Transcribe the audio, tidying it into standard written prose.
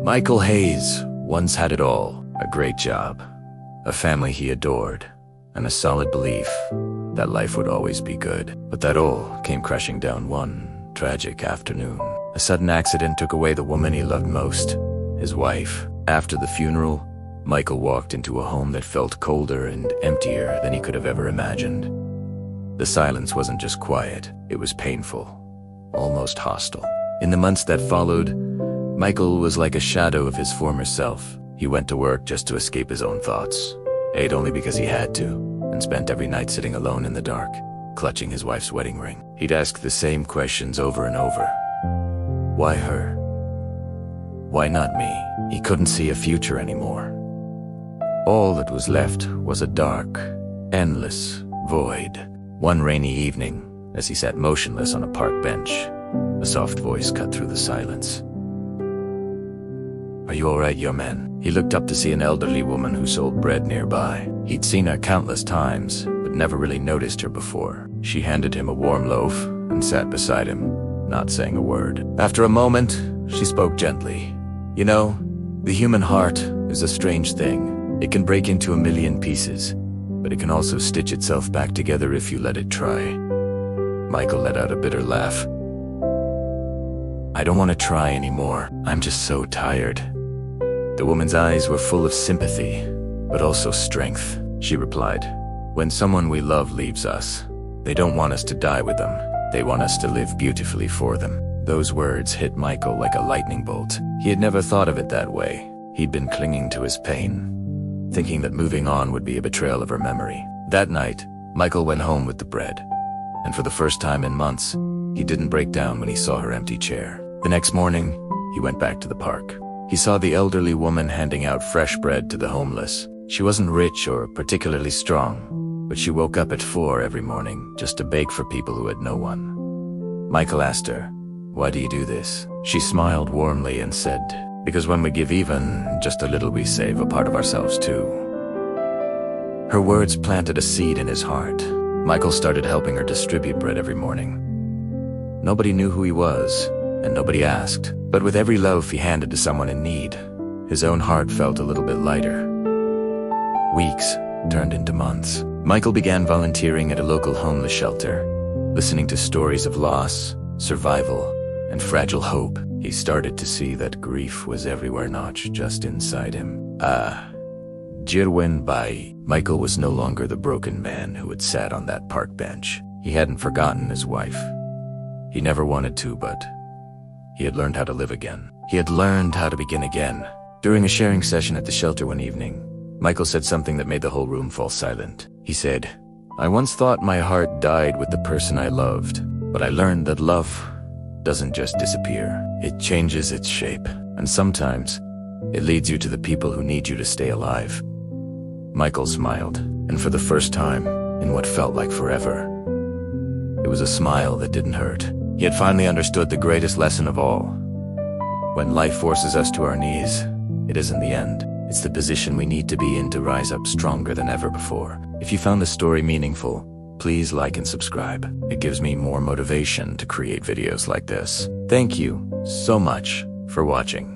Michael Hayes once had it all: a great job, a family he adored, and a solid belief that life would always be good. But that all came crashing down one tragic afternoon. A sudden accident took away the woman he loved most, his wife. After the funeral, Michael walked into a home that felt colder and emptier than he could have ever imagined. The silence wasn't just quiet, it was painful, almost hostile. In the months that followed, Michael was like a shadow of his former self. He went to work just to escape his own thoughts, ate only because he had to, and spent every night sitting alone in the dark, clutching his wife's wedding ring. He'd ask the same questions over and over. Why her? Why not me? He couldn't see a future anymore. All that was left was a dark, endless void. One rainy evening, as he sat motionless on a park bench, a soft voice cut through the silence. "Are you all right, young man?" He looked up to see an elderly woman who sold bread nearby. He'd seen her countless times, but never really noticed her before. She handed him a warm loaf and sat beside him, not saying a word. After a moment, she spoke gently. "You know, the human heart is a strange thing. It can break into a million pieces, but it can also stitch itself back together if you let it try." Michael let out a bitter laugh. "I don't want to try anymore. I'm just so tired." The woman's eyes were full of sympathy, but also strength. She replied, "When someone we love leaves us, they don't want us to die with them. They want us to live beautifully for them." Those words hit Michael like a lightning bolt. He had never thought of it that way. He'd been clinging to his pain, thinking that moving on would be a betrayal of her memory. That night, Michael went home with the bread, and for the first time in months, he didn't break down when he saw her empty chair. The next morning, he went back to the park. He saw the elderly woman handing out fresh bread to the homeless. She wasn't rich or particularly strong, but she woke up at 4 every morning just to bake for people who had no one. Michael asked her, "Why do you do this?" She smiled warmly and said, "Because when we give even just a little, we save a part of ourselves too." Her words planted a seed in his heart. Michael started helping her distribute bread every morning. Nobody knew who he was, and nobody asked, but with every loaf he handed to someone in need, his own heart felt a little bit lighter. Weeks turned into months. Michael began volunteering at a local homeless shelter, listening to stories of loss, survival, and fragile hope. He started to see that grief was everywhere, not just inside him. Year went by. Michael was no longer the broken man who had sat on that park bench. He hadn't forgotten his wife. He never wanted to, but he had learned how to live again. He had learned how to begin again. During a sharing session at the shelter one evening, Michael said something that made the whole room fall silent. He said, "I once thought my heart died with the person I loved, but I learned that love doesn't just disappear. It changes its shape, and sometimes it leads you to the people who need you to stay alive." Michael smiled, and for the first time, in what felt like forever, it was a smile that didn't hurt. He had finally understood the greatest lesson of all. When life forces us to our knees, it isn't the end. It's the position we need to be in to rise up stronger than ever before. If you found this story meaningful, please like and subscribe. It gives me more motivation to create videos like this. Thank you so much for watching.